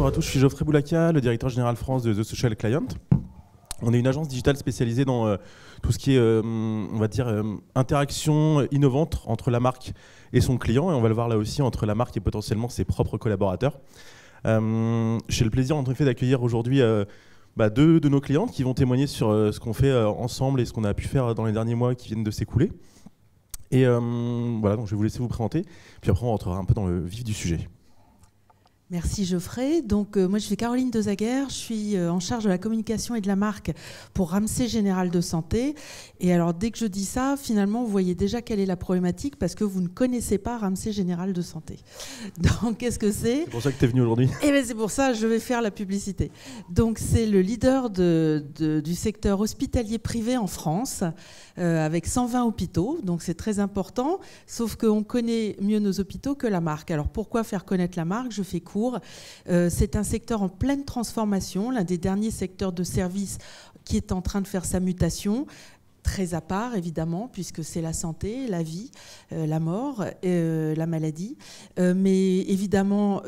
Bonjour à tous, je suis Geoffrey Boulacca, le directeur général France de The Social Client. On est une agence digitale spécialisée dans tout ce qui est, on va dire, interaction innovante entre la marque et son client. Et on va le voir là aussi, entre la marque et potentiellement ses propres collaborateurs. J'ai le plaisir en effet d'accueillir aujourd'hui deux de nos clientes qui vont témoigner sur ce qu'on fait ensemble et ce qu'on a pu faire dans les derniers mois qui viennent de s'écouler. Et voilà, donc je vais vous laisser vous présenter, puis après on rentrera un peu dans le vif du sujet. Merci Geoffrey. Donc moi je suis Caroline Dezaguer, je suis en charge de la communication et de la marque pour Ramsay Général de Santé. Et alors dès que je dis ça, finalement vous voyez déjà quelle est la problématique parce que vous ne connaissez pas Ramsay Général de Santé. Donc qu'est-ce que c'est ? C'est pour ça que tu es venu aujourd'hui. Eh bien c'est pour ça que je vais faire la publicité. Donc c'est le leader du secteur hospitalier privé en France avec 120 hôpitaux. Donc c'est très important, sauf qu'on connaît mieux nos hôpitaux que la marque. Alors pourquoi faire connaître la marque ? Je fais court. C'est un secteur en pleine transformation, l'un des derniers secteurs de services qui est en train de faire sa mutation, très à part évidemment, puisque c'est la santé, la vie, la mort, la maladie. Mais évidemment,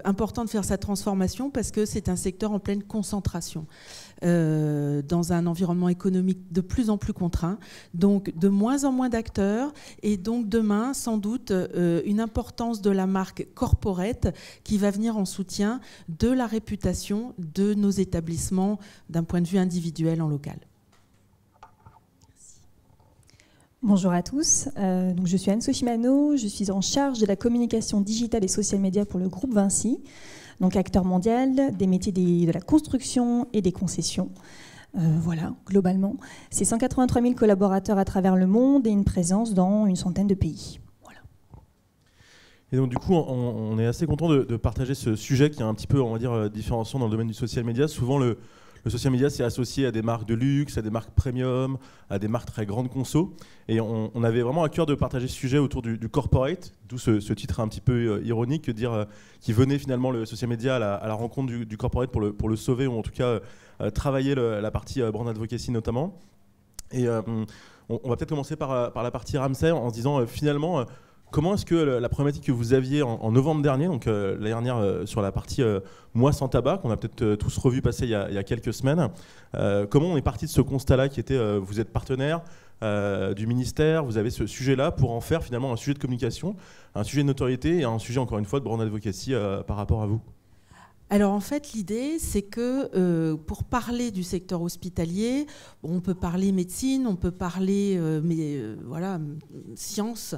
important de faire sa transformation parce que c'est un secteur en pleine concentration. Dans un environnement économique de plus en plus contraint, donc de moins en moins d'acteurs et donc demain sans doute une importance de la marque corporate qui va venir en soutien de la réputation de nos établissements d'un point de vue individuel en local. Bonjour à tous, donc je suis Anne-Sophie Manot, je suis en charge de la communication digitale et social media pour le groupe Vinci, donc acteur mondial des métiers de la construction et des concessions. Voilà, globalement. C'est 183 000 collaborateurs à travers le monde et une présence dans une centaine de pays. Voilà. Et donc du coup, on est assez content de partager ce sujet qui est un petit peu, on va dire, différenciant dans le domaine du social media. Souvent, le social media, c'est associé à des marques de luxe, à des marques premium, à des marques très grandes conso. Et on avait vraiment à cœur de partager ce sujet autour du corporate, d'où ce titre un petit peu ironique, de dire qui venait finalement le social media à la rencontre du corporate pour le sauver, ou en tout cas travailler la partie brand advocacy notamment. Et on va peut-être commencer par la partie Ramsay en se disant finalement... Comment est-ce que la problématique que vous aviez en novembre dernier, donc l'année dernière sur la partie Moi sans tabac, qu'on a peut-être tous revu passer il y a quelques semaines, comment on est parti de ce constat-là qui était vous êtes partenaire du ministère, vous avez ce sujet-là pour en faire finalement un sujet de communication, un sujet de notoriété et un sujet encore une fois de brand advocacy par rapport à vous ? Alors en fait, l'idée, c'est que pour parler du secteur hospitalier, on peut parler médecine, on peut parler voilà, science.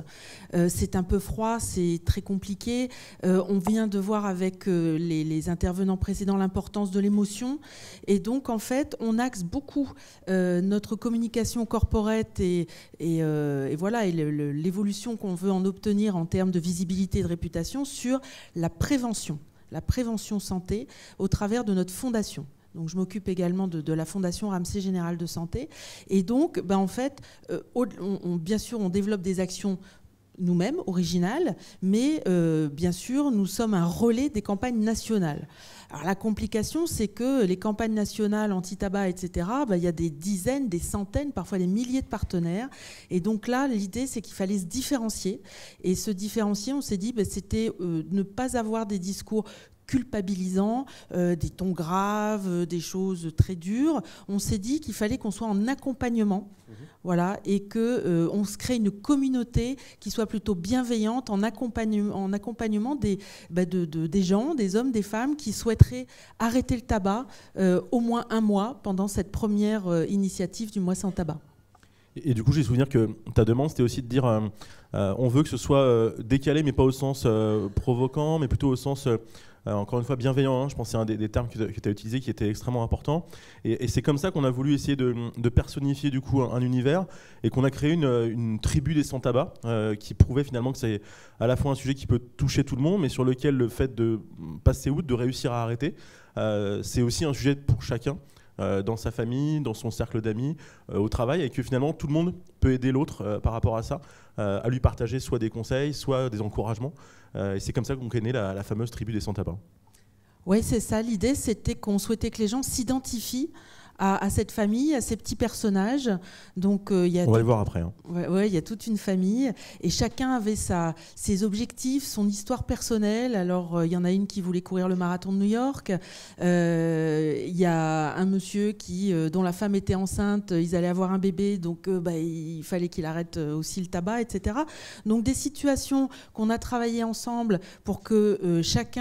C'est un peu froid, c'est très compliqué. On vient de voir avec les intervenants précédents l'importance de l'émotion. Et donc en fait, on axe beaucoup notre communication corporate et voilà, et l'évolution qu'on veut en obtenir en termes de visibilité et de réputation sur la prévention santé au travers de notre fondation. Donc, je m'occupe également de la fondation Ramsay Général de Santé. Et donc, en fait, bien sûr, on développe des actions nous-mêmes, originales, mais bien sûr, nous sommes un relais des campagnes nationales. Alors, la complication, c'est que les campagnes nationales anti-tabac, etc., il y a des dizaines, des centaines, parfois des milliers de partenaires. Et donc là, l'idée, c'est qu'il fallait se différencier. Et se différencier, on s'est dit, c'était ne pas avoir des discours culpabilisants, des tons graves, des choses très dures. On s'est dit qu'il fallait qu'on soit en accompagnement, voilà, et qu'on se crée une communauté qui soit plutôt bienveillante en accompagnement des gens, des hommes, des femmes qui souhaiteraient arrêter le tabac au moins un mois pendant cette première initiative du mois sans tabac. Et du coup, j'ai souvenir que ta demande, c'était aussi de dire on veut que ce soit décalé, mais pas au sens provoquant, mais plutôt au sens... encore une fois, bienveillant, hein, je pense que c'est un des termes que tu as utilisé qui était extrêmement important. Et c'est comme ça qu'on a voulu essayer de personnifier du coup un univers et qu'on a créé une tribu des sans-tabac qui prouvait finalement que c'est à la fois un sujet qui peut toucher tout le monde, mais sur lequel le fait de passer outre, de réussir à arrêter, c'est aussi un sujet pour chacun. Dans sa famille, dans son cercle d'amis, au travail, et que finalement tout le monde peut aider l'autre par rapport à ça, à lui partager soit des conseils, soit des encouragements. Et c'est comme ça qu'on est né la fameuse tribu des sans-tabac. Oui, c'est ça. L'idée, c'était qu'on souhaitait que les gens s'identifient à cette famille, à ces petits personnages. Donc, on va les voir après. Hein. Ouais, il y a toute une famille et chacun avait ses objectifs, son histoire personnelle. Alors, il y en a une qui voulait courir le marathon de New York. Il y a un monsieur dont la femme était enceinte, ils allaient avoir un bébé, donc il fallait qu'il arrête aussi le tabac, etc. Donc, des situations qu'on a travaillées ensemble pour que chaque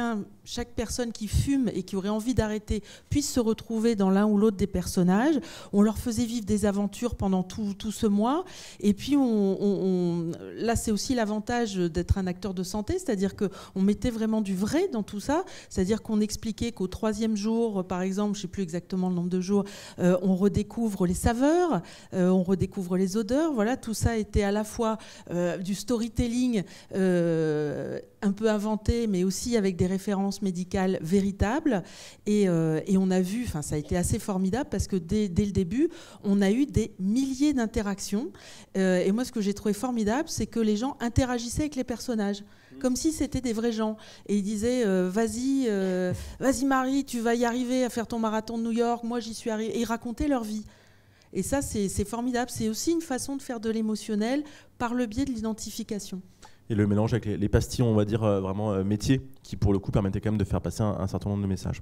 personne qui fume et qui aurait envie d'arrêter puisse se retrouver dans l'un ou l'autre des personnages. On leur faisait vivre des aventures pendant tout ce mois. Et puis, là, c'est aussi l'avantage d'être un acteur de santé, c'est-à-dire qu'on mettait vraiment du vrai dans tout ça. C'est-à-dire qu'on expliquait qu'au 3e jour, par exemple, je ne sais plus exactement le nombre de jours, on redécouvre les saveurs, on redécouvre les odeurs. Voilà, tout ça était à la fois du storytelling un peu inventé, mais aussi avec des références médicales véritables. Et on a vu, ça a été assez formidable parce que dès le début, on a eu des milliers d'interactions. Et moi, ce que j'ai trouvé formidable, c'est que les gens interagissaient avec les personnages, comme si c'était des vrais gens. Et ils disaient vas-y Marie, tu vas y arriver à faire ton marathon de New York, moi j'y suis arrivée. Et ils racontaient leur vie. Et ça, c'est formidable. C'est aussi une façon de faire de l'émotionnel par le biais de l'identification. Et le mélange avec les pastillons, on va dire, vraiment métiers, qui pour le coup permettaient quand même de faire passer un certain nombre de messages.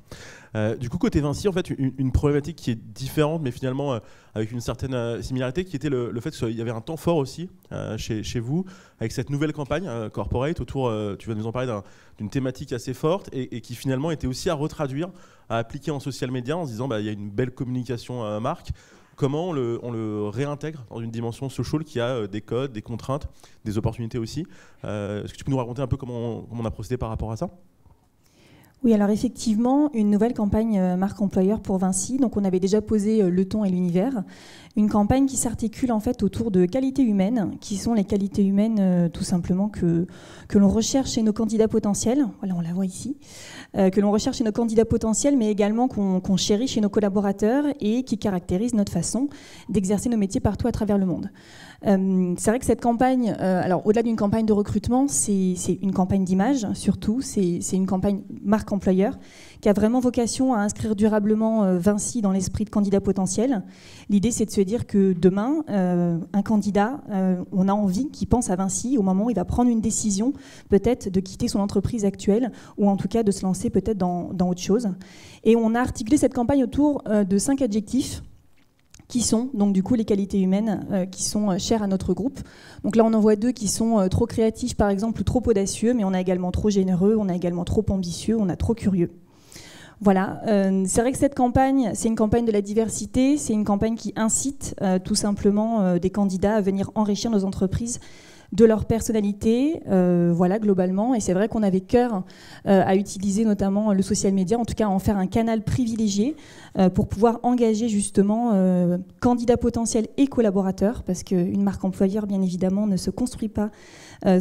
Du coup, côté Vinci, en fait, une problématique qui est différente, mais finalement avec une certaine similarité, qui était le fait qu'il y avait un temps fort aussi chez vous, avec cette nouvelle campagne corporate autour, tu vas nous en parler, d'une thématique assez forte, et qui finalement était aussi à retraduire, à appliquer en social media, en se disant il y a une belle communication marque. Comment on le réintègre dans une dimension social qui a des codes, des contraintes, des opportunités aussi. Est-ce que tu peux nous raconter un peu comment on a procédé par rapport à ça ? Oui, alors effectivement, une nouvelle campagne marque employeur pour Vinci. Donc on avait déjà posé le ton et l'univers. Une campagne qui s'articule en fait autour de qualités humaines, qui sont les qualités humaines tout simplement que l'on recherche chez nos candidats potentiels. Voilà, on la voit ici. Que l'on recherche chez nos candidats potentiels, mais également qu'on chérit chez nos collaborateurs et qui caractérise notre façon d'exercer nos métiers partout à travers le monde. C'est vrai que cette campagne, alors au-delà d'une campagne de recrutement, c'est une campagne d'image surtout, c'est une campagne marque employeur qui a vraiment vocation à inscrire durablement Vinci dans l'esprit de candidat potentiel. L'idée, c'est de se dire que demain, un candidat, on a envie qu'il pense à Vinci au moment où il va prendre une décision, peut-être de quitter son entreprise actuelle ou en tout cas de se lancer peut-être dans autre chose. Et on a articulé cette campagne autour de 5 adjectifs qui sont donc du coup les qualités humaines qui sont chères à notre groupe. Donc là, on en voit 2 qui sont trop créatifs, par exemple, ou trop audacieux, mais on a également trop généreux, on a également trop ambitieux, on a trop curieux. Voilà, c'est vrai que cette campagne, c'est une campagne de la diversité, c'est une campagne qui incite tout simplement des candidats à venir enrichir nos entreprises de leur personnalité, voilà, globalement. Et c'est vrai qu'on avait cœur à utiliser notamment le social media, en tout cas à en faire un canal privilégié pour pouvoir engager justement candidats potentiels et collaborateurs, parce qu'une marque employeur, bien évidemment, ne se construit pas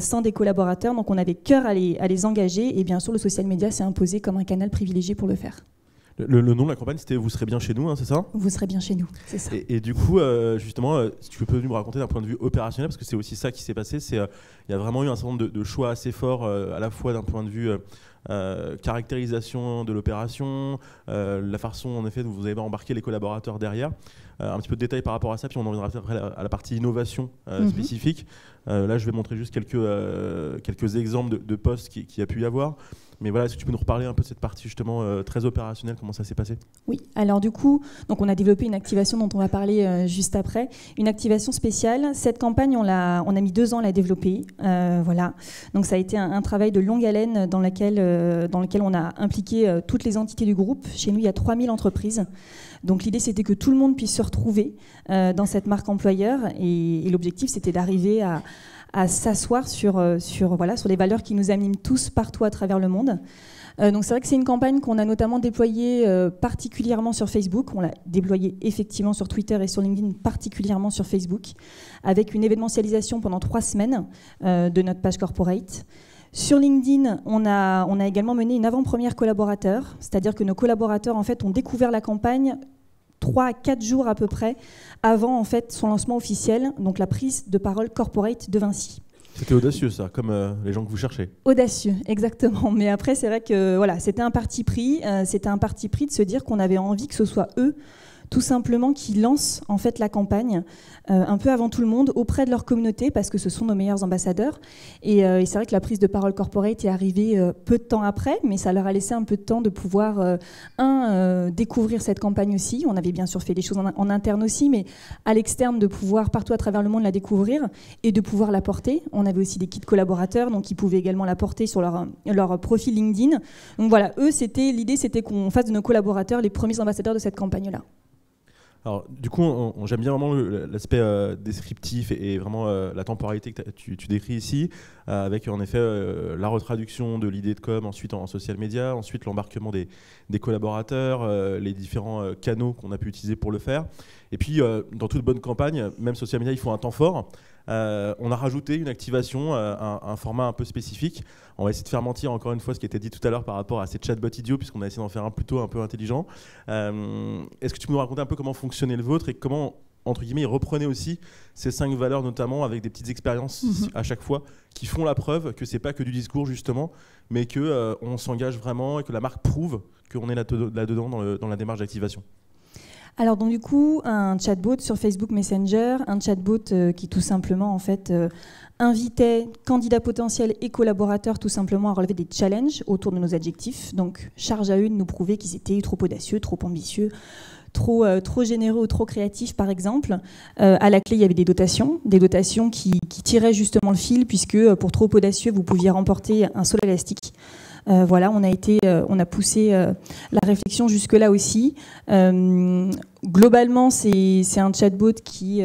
sans des collaborateurs. Donc on avait cœur à les engager, et bien sûr le social media s'est imposé comme un canal privilégié pour le faire. Le nom de la campagne, c'était « Vous serez bien chez nous », hein, c'est ça ? Vous serez bien chez nous, c'est ça. Et du coup, justement, si tu peux nous raconter d'un point de vue opérationnel, parce que c'est aussi ça qui s'est passé, il y a vraiment eu un certain nombre de choix assez forts, à la fois d'un point de vue caractérisation de l'opération, la façon en effet dont vous avez embarqué les collaborateurs derrière, un petit peu de détails par rapport à ça, puis on en reviendra après à la partie innovation spécifique. Là, je vais montrer juste quelques exemples de postes qui a pu y avoir. Mais voilà, est-ce que tu peux nous reparler un peu de cette partie justement très opérationnelle, comment ça s'est passé ? Oui, alors du coup, donc on a développé une activation dont on va parler juste après, une activation spéciale. Cette campagne, on a mis 2 ans à la développer. Voilà. Donc ça a été un travail de longue haleine dans lequel on a impliqué toutes les entités du groupe. Chez nous, il y a 3000 entreprises. Donc l'idée, c'était que tout le monde puisse se retrouver dans cette marque employeur. Et l'objectif, c'était d'arriver à s'asseoir sur les valeurs qui nous animent tous partout à travers le monde. Donc c'est vrai que c'est une campagne qu'on a notamment déployée particulièrement sur Facebook. On l'a déployée effectivement sur Twitter et sur LinkedIn, particulièrement sur Facebook, avec une événementialisation pendant 3 semaines de notre page corporate. Sur LinkedIn, on a également mené une avant-première collaborateur, c'est-à-dire que nos collaborateurs en fait, ont découvert la campagne 3 à 4 jours à peu près avant en fait, son lancement officiel, donc la prise de parole corporate de Vinci. C'était audacieux ça, comme les gens que vous cherchez. Audacieux, exactement. Mais après, c'est vrai que voilà, c'était un parti pris de se dire qu'on avait envie que ce soit eux tout simplement qui lancent en fait la campagne un peu avant tout le monde auprès de leur communauté, parce que ce sont nos meilleurs ambassadeurs. Et c'est vrai que la prise de parole corporate est arrivée peu de temps après, mais ça leur a laissé un peu de temps de pouvoir découvrir cette campagne aussi. On avait bien sûr fait des choses en interne aussi, mais à l'externe, de pouvoir partout à travers le monde la découvrir et de pouvoir la porter. On avait aussi des kits collaborateurs, donc ils pouvaient également la porter sur leur profil LinkedIn. Donc voilà, l'idée c'était qu'on fasse de nos collaborateurs les premiers ambassadeurs de cette campagne-là. Alors, du coup, j'aime bien vraiment l'aspect descriptif et vraiment la temporalité que tu décris ici, avec en effet la retraduction de l'idée de com, ensuite en social media, ensuite l'embarquement des collaborateurs, les différents canaux qu'on a pu utiliser pour le faire. Et puis, dans toute bonne campagne, même social media, il faut un temps fort. On a rajouté une activation, un format un peu spécifique. On va essayer de faire mentir encore une fois ce qui était dit tout à l'heure par rapport à ces chatbots idiots, puisqu'on a essayé d'en faire un plutôt un peu intelligent. Est-ce que tu peux nous raconter un peu comment fonctionnait le vôtre et comment, entre guillemets, ils reprenaient aussi ces 5 valeurs, notamment avec des petites expériences à chaque fois, qui font la preuve que c'est pas que du discours justement, mais qu'on s'engage vraiment et que la marque prouve qu'on est là-dedans dans la démarche d'activation. Alors donc du coup, un chatbot sur Facebook Messenger, un chatbot qui tout simplement en fait invitait candidats potentiels et collaborateurs tout simplement à relever des challenges autour de nos adjectifs. Donc charge à eux de nous prouver qu'ils étaient trop audacieux, trop ambitieux, trop généreux ou trop créatifs par exemple. À la clé, il y avait des dotations qui tiraient justement le fil, puisque pour trop audacieux, vous pouviez remporter un saut élastique. Voilà, on a poussé la réflexion jusque-là aussi. Globalement, c'est un chatbot qui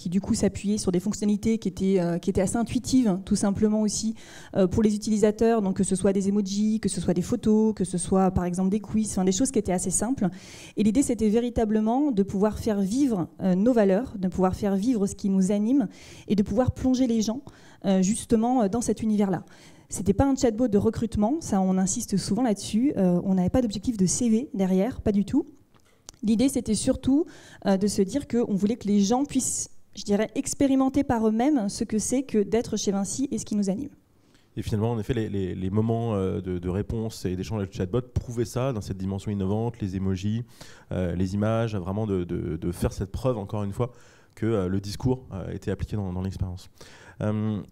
du coup s'appuyait sur des fonctionnalités qui étaient assez intuitives, tout simplement aussi pour les utilisateurs, donc que ce soit des emojis, que ce soit des photos, que ce soit par exemple des quiz, enfin, des choses qui étaient assez simples. Et l'idée, c'était véritablement de pouvoir faire vivre nos valeurs, de pouvoir faire vivre ce qui nous anime et de pouvoir plonger les gens justement dans cet univers-là. C'était pas un chatbot de recrutement, ça on insiste souvent là-dessus. On n'avait pas d'objectif de CV derrière, pas du tout. L'idée c'était surtout de se dire qu'on voulait que les gens puissent, je dirais, expérimenter par eux-mêmes ce que c'est que d'être chez Vinci et ce qui nous anime. Et finalement, en effet, les moments de réponse et d'échange avec le chatbot prouvaient ça dans cette dimension innovante, les emojis, les images, vraiment de faire cette preuve, encore une fois, que le discours était appliqué dans l'expérience.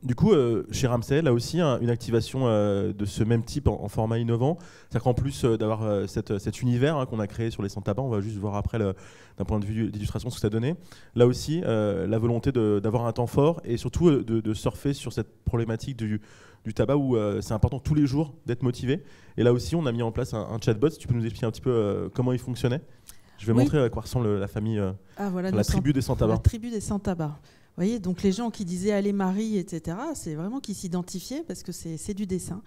Du coup, chez Ramsay, là aussi, une activation de ce même type en format innovant. C'est-à-dire qu'en plus d'avoir cet univers qu'on a créé sur les sans tabac, on va juste voir après d'un point de vue d'illustration ce que ça donnait. Là aussi, la volonté d'avoir un temps fort et surtout de surfer sur cette problématique du tabac où c'est important tous les jours d'être motivé. Et là aussi, on a mis en place un chatbot. Si tu peux nous expliquer un petit peu comment il fonctionnait. Je vais montrer à quoi ressemble la famille, la tribu des sans tabac. La tribu des sans tabac. Vous voyez, donc les gens qui disaient « Allez Marie », etc., c'est vraiment qui s'identifiaient parce que c'est du dessin.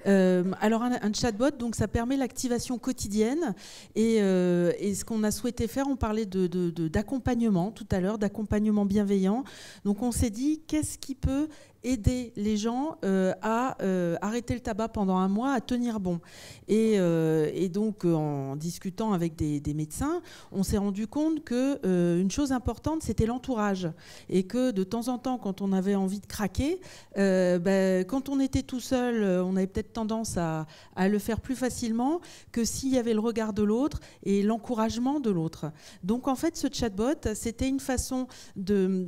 Alors un chatbot, donc ça permet l'activation quotidienne et ce qu'on a souhaité faire, on parlait d'accompagnement tout à l'heure, d'accompagnement bienveillant. Donc on s'est dit, qu'est-ce qui peut aider les gens à arrêter le tabac pendant un mois, à tenir bon. Et donc, en discutant avec des médecins, on s'est rendu compte qu'une chose importante, c'était l'entourage. Et que de temps en temps, quand on avait envie de craquer, quand on était tout seul, on avait peut-être tendance à le faire plus facilement que s'il y avait le regard de l'autre et l'encouragement de l'autre. Donc, en fait, ce chatbot, c'était une façon de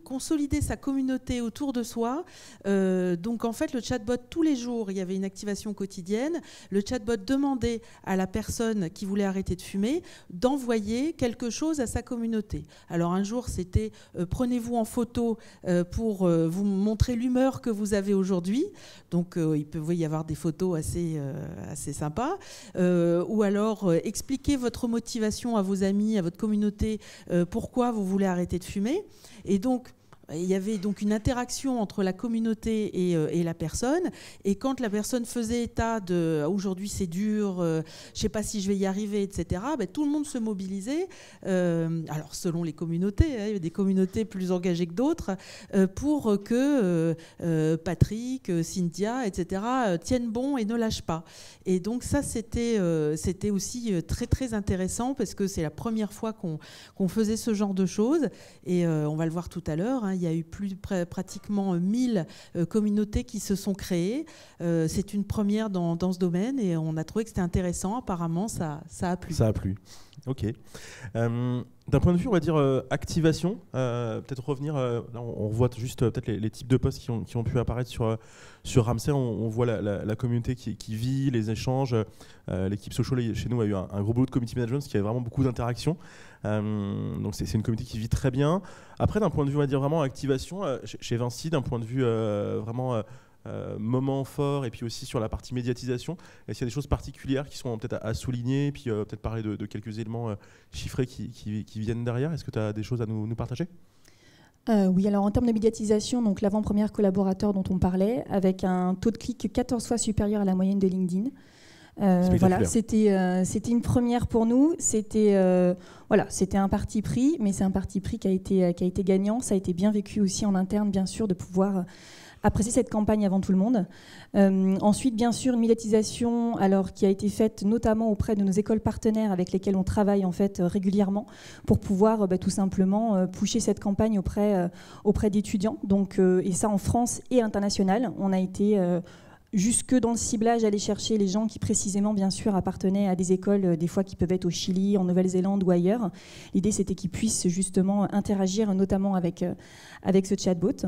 consolider sa communauté autour de soi. Donc en fait le chatbot, tous les jours il y avait une activation quotidienne. Le chatbot demandait à la personne qui voulait arrêter de fumer d'envoyer quelque chose à sa communauté. Alors un jour c'était prenez-vous en photo pour vous montrer l'humeur que vous avez aujourd'hui. Donc il peut y avoir des photos assez sympas. Ou alors expliquez votre motivation à vos amis, à votre communauté, pourquoi vous voulez arrêter de fumer. Et donc il y avait donc une interaction entre la communauté et la personne. Et quand la personne faisait état de « aujourd'hui c'est dur, je ne sais pas si je vais y arriver », etc., tout le monde se mobilisait, alors selon les communautés, il y avait des communautés plus engagées que d'autres, pour que Patrick, Cynthia, etc., tiennent bon et ne lâchent pas. Et donc ça, c'était aussi très, très intéressant parce que c'est la première fois qu'on faisait ce genre de choses. Et on va le voir tout à l'heure, il y a eu pratiquement 1000 communautés qui se sont créées. C'est une première dans ce domaine et on a trouvé que c'était intéressant. Apparemment, ça a plu. Ça a plu. Ok. D'un point de vue, on va dire activation, peut-être revenir, là on voit juste peut-être les types de posts qui ont pu apparaître sur Ramsay. On voit la communauté qui vit, les échanges. L'équipe social chez nous a eu un gros boulot de community management, parce qu'il y avait vraiment beaucoup d'interactions. Donc c'est une communauté qui vit très bien. Après, d'un point de vue, on va dire vraiment activation, chez Vinci, d'un point de vue vraiment moment fort, et puis aussi sur la partie médiatisation, est-ce qu'il y a des choses particulières qui sont peut-être à souligner, et puis peut-être parler de quelques éléments chiffrés qui viennent derrière? Est-ce que tu as des choses à nous partager? Oui, alors en termes de médiatisation, donc l'avant-première collaborateur dont on parlait, avec un taux de clic 14 fois supérieur à la moyenne de LinkedIn. Voilà, c'était une première pour nous. C'était un parti pris, mais c'est un parti pris qui a été gagnant. Ça a été bien vécu aussi en interne, bien sûr, de pouvoir apprécier cette campagne avant tout le monde. Ensuite, bien sûr, une médiatisation qui a été faite notamment auprès de nos écoles partenaires avec lesquelles on travaille en fait régulièrement pour pouvoir tout simplement pusher cette campagne auprès d'étudiants. Donc, et ça en France et international. On a été jusque dans le ciblage, aller chercher les gens qui précisément, bien sûr, appartenaient à des écoles, des fois qui peuvent être au Chili, en Nouvelle-Zélande ou ailleurs. L'idée, c'était qu'ils puissent justement interagir, notamment avec ce chatbot.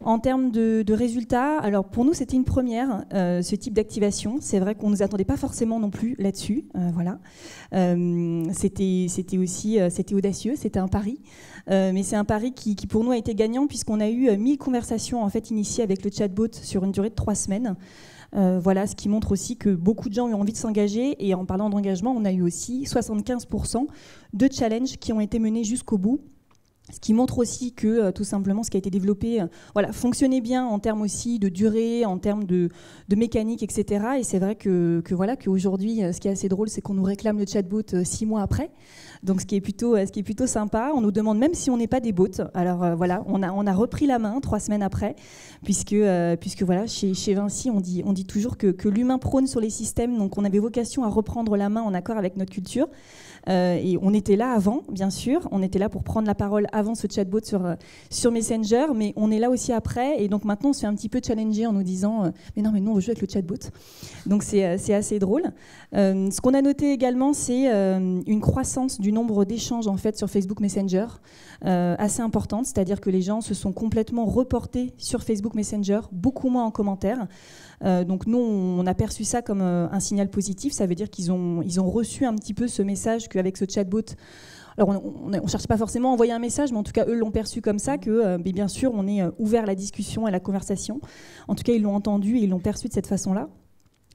En termes de résultats, alors pour nous, c'était une première, ce type d'activation. C'est vrai qu'on ne nous attendait pas forcément non plus là-dessus. Voilà. C'était audacieux, c'était un pari. Mais c'est un pari qui pour nous a été gagnant, puisqu'on a eu 1000 conversations en fait, initiées avec le chatbot sur une durée de 3 semaines. Voilà, ce qui montre aussi que beaucoup de gens ont envie de s'engager. Et en parlant d'engagement, on a eu aussi 75% de challenges qui ont été menés jusqu'au bout. Ce qui montre aussi que tout simplement ce qui a été développé fonctionnait bien en termes aussi de durée, en termes de mécanique, etc. Et c'est vrai qu'aujourd'hui, ce qui est assez drôle, c'est qu'on nous réclame le chatbot 6 mois après. Donc ce qui est plutôt sympa. On nous demande même si on n'est pas des bots. Alors on a repris la main 3 semaines après, puisque voilà, chez Vinci, on dit toujours que l'humain prône sur les systèmes. Donc on avait vocation à reprendre la main en accord avec notre culture. Et on était là avant, bien sûr. On était là pour prendre la parole avant ce chatbot sur Messenger, mais on est là aussi après. Et donc maintenant, on se fait un petit peu challenger en nous disant mais non, on veut jouer avec le chatbot. Donc c'est assez drôle. Ce qu'on a noté également, c'est une croissance du nombre d'échanges en fait sur Facebook Messenger assez importante. C'est-à-dire que les gens se sont complètement reportés sur Facebook Messenger, beaucoup moins en commentaires. Donc nous, on a perçu ça comme un signal positif. Ça veut dire qu'ils ont reçu un petit peu ce message qu'avec ce chatbot, alors on ne cherche pas forcément à envoyer un message, mais en tout cas, eux l'ont perçu comme ça, que bien sûr, on est ouvert à la discussion et à la conversation. En tout cas, ils l'ont entendu et ils l'ont perçu de cette façon-là.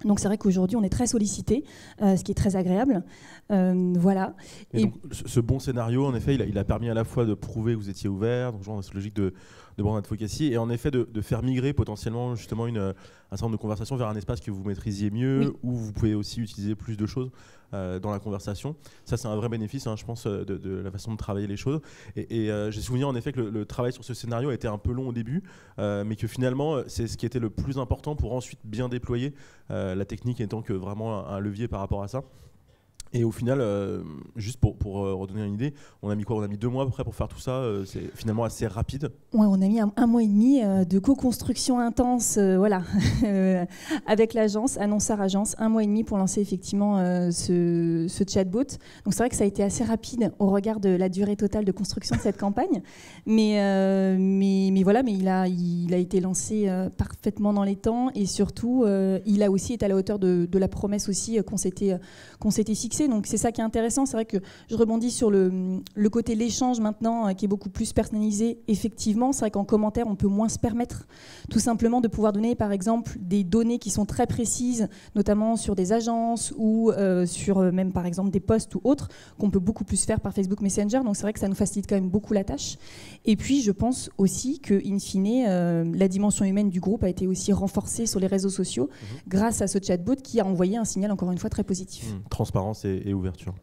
Donc c'est vrai qu'aujourd'hui, on est très sollicité, ce qui est très agréable. Voilà. Et donc, ce bon scénario, en effet, il a permis à la fois de prouver que vous étiez ouvert, donc genre, dans cette logique de brand advocacy, et en effet de faire migrer potentiellement justement un certain nombre de conversations vers un espace que vous maîtrisiez mieux, oui, où vous pouvez aussi utiliser plus de choses dans la conversation. Ça, c'est un vrai bénéfice, je pense, de la façon de travailler les choses. Et j'ai souvenir en effet que le travail sur ce scénario a été un peu long au début, mais que finalement, c'est ce qui était le plus important pour ensuite bien déployer, la technique étant que vraiment un levier par rapport à ça. Et au final, juste pour redonner une idée, on a mis quoi? On a mis 2 mois à peu près pour faire tout ça. C'est finalement assez rapide. Ouais, on a mis un mois et demi de co-construction intense, avec l'agence, annonceur agence, 1 mois et demi pour lancer effectivement ce chatbot. Donc c'est vrai que ça a été assez rapide au regard de la durée totale de construction de cette campagne. Mais il a été lancé parfaitement dans les temps, et surtout, il a aussi été à la hauteur de la promesse aussi qu'on s'était fixée. Donc c'est ça qui est intéressant. C'est vrai que je rebondis sur le côté l'échange maintenant, qui est beaucoup plus personnalisé. Effectivement, c'est vrai qu'en commentaire, on peut moins se permettre tout simplement de pouvoir donner par exemple des données qui sont très précises, notamment sur des agences ou sur même par exemple des posts ou autres, qu'on peut beaucoup plus faire par Facebook Messenger. Donc c'est vrai que ça nous facilite quand même beaucoup la tâche. Et puis je pense aussi que in fine, la dimension humaine du groupe a été aussi renforcée sur les réseaux sociaux grâce à ce chatbot qui a envoyé un signal encore une fois très positif. Transparence et ouverture.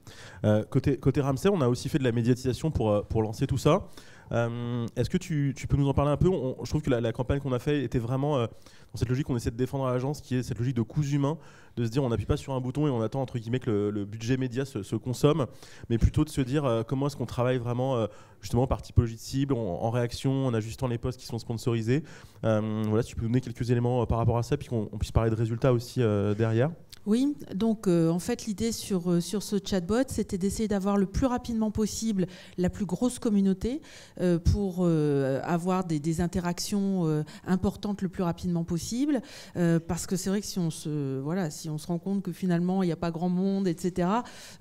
Côté Ramsay, on a aussi fait de la médiatisation pour lancer tout ça. Est-ce que tu peux nous en parler un peu? Je trouve que la campagne qu'on a fait était vraiment dans cette logique qu'on essaie de défendre à l'agence, qui est cette logique de coûts humains, de se dire on n'appuie pas sur un bouton et on attend entre guillemets que le budget média se consomme, mais plutôt de se dire comment est-ce qu'on travaille vraiment justement par typologie de cible, en réaction, en ajustant les posts qui sont sponsorisés. Voilà, si tu peux nous donner quelques éléments par rapport à ça, puis qu'on puisse parler de résultats aussi derrière. Oui, donc en fait l'idée sur ce chatbot, c'était d'essayer d'avoir le plus rapidement possible la plus grosse communauté pour avoir des interactions importantes le plus rapidement possible, parce que c'est vrai que si on se rend compte que finalement il n'y a pas grand monde, etc.,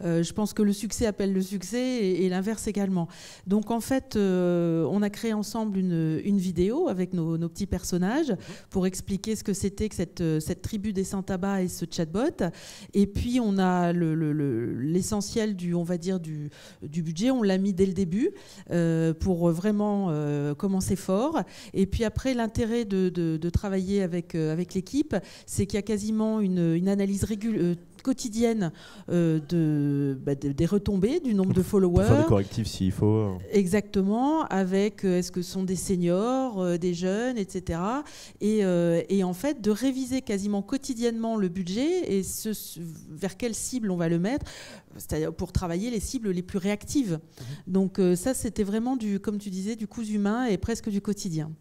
je pense que le succès appelle le succès et l'inverse également. Donc en fait, on a créé ensemble une vidéo avec nos petits personnages pour expliquer ce que c'était que cette tribu des sans-tabac et ce chatbot. Et puis on a l'essentiel du budget, on l'a mis dès le début pour vraiment commencer fort. Et puis après, l'intérêt de travailler avec l'équipe, c'est qu'il y a quasiment une analyse quotidienne des retombées, du nombre de followers. Pour faire des correctifs s'il faut. Exactement, avec est-ce que ce sont des seniors, des jeunes, etc. Et en fait, de réviser quasiment quotidiennement le budget et vers quelle cible on va le mettre, c'est-à-dire pour travailler les cibles les plus réactives. Donc ça, c'était vraiment, comme tu disais, du cousu humain et presque du quotidien.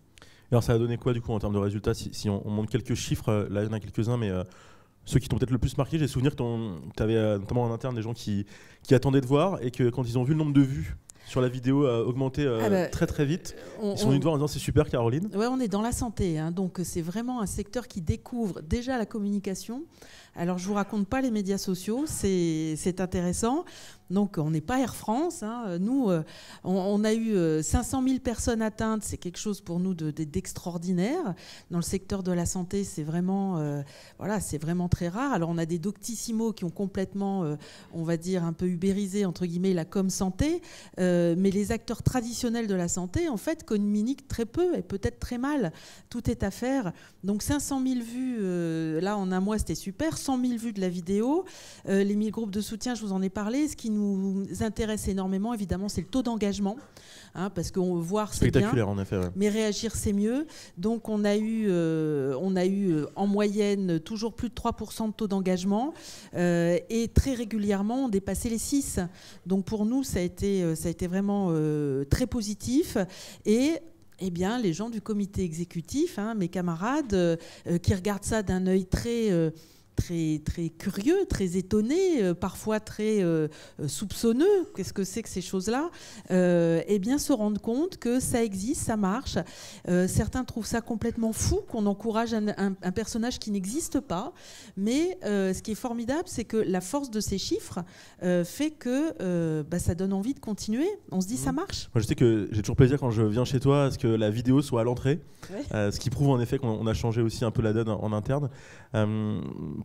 Alors ça a donné quoi du coup en termes de résultats, si on montre quelques chiffres, là il y en a quelques-uns, mais ceux qui t'ont peut-être le plus marqué, j'ai souvenir que tu avais notamment en interne des gens qui attendaient de voir et que quand ils ont vu le nombre de vues sur la vidéo augmenter très très vite, ils sont venus te voir en disant c'est super Caroline. Ouais, on est dans la santé, hein, donc c'est vraiment un secteur qui découvre déjà la communication. Alors je vous raconte pas les médias sociaux, c'est intéressant. Donc on n'est pas Air France, hein. Nous on a eu 500 000 personnes atteintes, c'est quelque chose pour nous d'extraordinaire. Dans le secteur de la santé, c'est vraiment c'est vraiment très rare. Alors on a des doctissimos qui ont complètement on va dire un peu ubérisé entre guillemets la com santé, mais les acteurs traditionnels de la santé en fait communiquent très peu et peut-être très mal. Tout est à faire. Donc 500 000 vues là en un mois, c'était super. 100 000 vues de la vidéo, les 1000 groupes de soutien, je vous en ai parlé. Ce qui nous intéresse énormément, évidemment, c'est le taux d'engagement, hein, parce qu'on veut voir, c'est bien, spectaculaire en effet, ouais. Mais réagir, c'est mieux. Donc on a eu en moyenne toujours plus de 3% de taux d'engagement et très régulièrement on dépassait les 6. Donc pour nous, ça a été vraiment très positif. Et eh bien, les gens du comité exécutif, hein, mes camarades, qui regardent ça d'un œil très curieux, très étonné, parfois très soupçonneux, qu'est-ce que c'est que ces choses-là, eh bien se rendre compte que ça existe, ça marche. Certains trouvent ça complètement fou, qu'on encourage un personnage qui n'existe pas, mais ce qui est formidable, c'est que la force de ces chiffres fait que ça donne envie de continuer. On se dit, ça marche. Moi, je sais que j'ai toujours plaisir quand je viens chez toi à ce que la vidéo soit à l'entrée, ce qui prouve en effet qu'on a changé aussi un peu la donne en interne.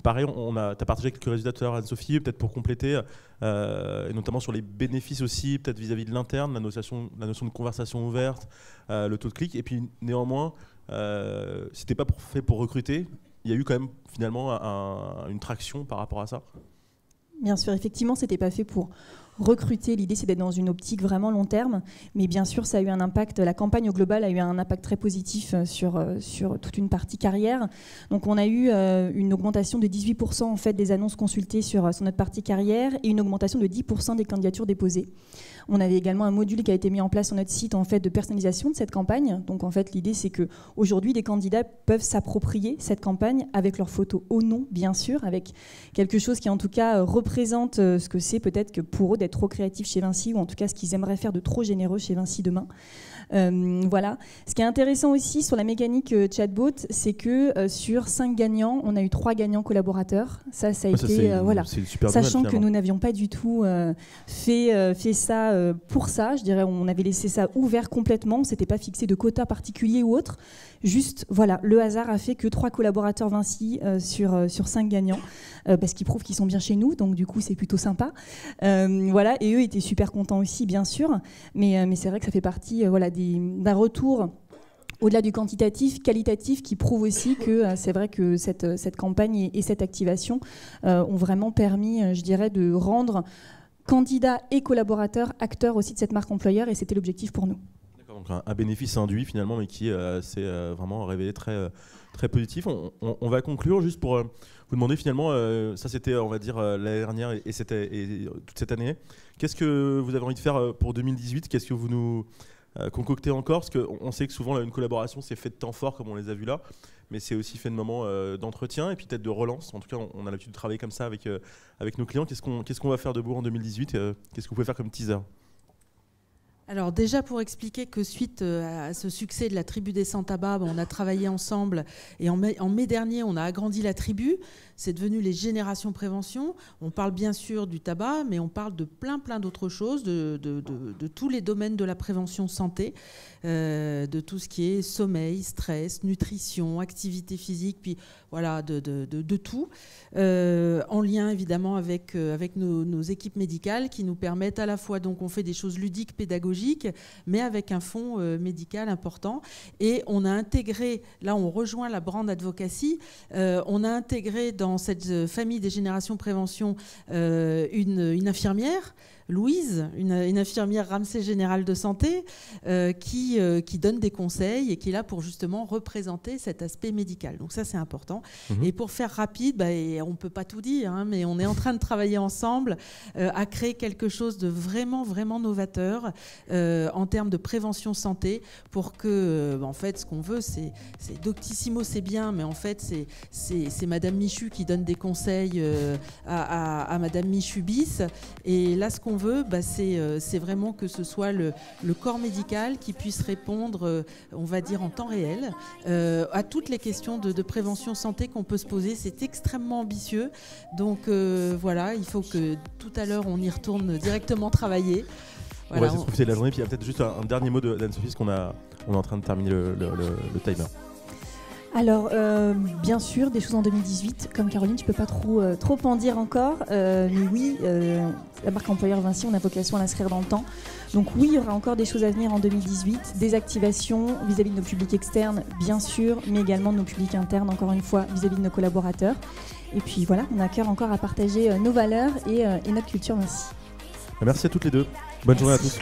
Pareil, tu as partagé quelques résultats tout à l'heure, Anne-Sophie, peut-être pour compléter, et notamment sur les bénéfices aussi, peut-être vis-à-vis de l'interne, la notion de conversation ouverte, le taux de clic, et puis néanmoins, c'était pas fait pour recruter, il y a eu quand même finalement une traction par rapport à ça. Bien sûr, effectivement, c'était pas fait pour recruter. L'idée, c'est d'être dans une optique vraiment long terme. Mais bien sûr, ça a eu un impact. La campagne au global a eu un impact très positif sur toute une partie carrière. Donc, on a eu une augmentation de 18% en fait, des annonces consultées sur notre partie carrière et une augmentation de 10% des candidatures déposées. On avait également un module qui a été mis en place sur notre site en fait, de personnalisation de cette campagne. Donc en fait, l'idée, c'est qu'aujourd'hui, des candidats peuvent s'approprier cette campagne avec leurs photos au nom, bien sûr, avec quelque chose qui en tout cas représente ce que c'est peut-être que pour eux d'être trop créatifs chez Vinci, ou en tout cas ce qu'ils aimeraient faire de trop généreux chez Vinci demain. Voilà. Ce qui est intéressant aussi sur la mécanique chatbot, c'est que sur 5 gagnants, on a eu 3 gagnants collaborateurs. Ça a été voilà. Sachant que nous n'avions pas du tout fait ça pour ça. Je dirais, on avait laissé ça ouvert complètement. On ne s'était pas fixé de quota particulier ou autre. Juste, voilà, le hasard a fait que 3 collaborateurs Vinci sur 5 gagnants, parce qu'ils prouvent qu'ils sont bien chez nous. Donc du coup, c'est plutôt sympa. Voilà. Et eux étaient super contents aussi, bien sûr. Mais c'est vrai que ça fait partie d'un retour au-delà du quantitatif, qualitatif, qui prouve aussi que c'est vrai que cette campagne et cette activation ont vraiment permis, je dirais, de rendre candidats et collaborateurs acteurs aussi de cette marque employeur, et c'était l'objectif pour nous. D'accord, donc un bénéfice induit finalement, mais qui s'est vraiment révélé très, très positif. On va conclure juste pour vous demander finalement, ça c'était on va dire l'année dernière et toute cette année, qu'est-ce que vous avez envie de faire pour 2018 ? Qu'est-ce que vous nous concocter encore, parce qu'on sait que souvent là, une collaboration c'est fait de temps fort comme on les a vus là, mais c'est aussi fait de moments d'entretien et puis peut-être de relance. En tout cas, on a l'habitude de travailler comme ça avec nos clients. Qu'est-ce qu'on va faire de beau en 2018 Qu'est-ce que vous pouvez faire comme teaser? Alors déjà, pour expliquer que suite à ce succès de la tribu des sans-tabac, on a travaillé ensemble et en mai dernier, on a agrandi la tribu. C'est devenu les générations prévention. On parle bien sûr du tabac, mais on parle de plein d'autres choses, de tous les domaines de la prévention santé, de tout ce qui est sommeil, stress, nutrition, activité physique, puis voilà, de tout, en lien évidemment avec nos équipes médicales qui nous permettent à la fois, donc on fait des choses ludiques, pédagogiques, mais avec un fond médical important. Et on a intégré, là on rejoint la brand advocacy, on a intégré dans cette famille des générations prévention une infirmière, Louise, une infirmière Ramsay Générale de Santé, qui donne des conseils et qui est là pour justement représenter cet aspect médical. Donc ça, c'est important. Et pour faire rapide, on ne peut pas tout dire, hein, mais on est en train de travailler ensemble à créer quelque chose de vraiment novateur en termes de prévention santé pour que, en fait, ce qu'on veut, c'est Doctissimo, c'est bien, mais en fait, c'est Madame Michu qui donne des conseils à Madame Michu bis. Et là, ce qu'on veut, c'est vraiment que ce soit le corps médical qui puisse répondre, on va dire en temps réel, à toutes les questions de prévention santé qu'on peut se poser. C'est extrêmement ambitieux. Donc voilà, il faut que tout à l'heure, on y retourne directement travailler. Voilà, on va essayer de profiter de la journée. Puis il y a peut-être juste un dernier mot d'Anne-Sophie, parce qu'on est en train de terminer le timer. Alors, bien sûr, des choses en 2018. Comme Caroline, je ne peux pas trop en dire encore. Mais oui, la marque employeur Vinci, on a vocation à l'inscrire dans le temps. Donc oui, il y aura encore des choses à venir en 2018. Des activations vis-à-vis de nos publics externes, bien sûr, mais également de nos publics internes, encore une fois, vis-à-vis de nos collaborateurs. Et puis voilà, on a cœur encore à partager nos valeurs et notre culture Vinci. Merci à toutes les deux. Bonne journée à tous.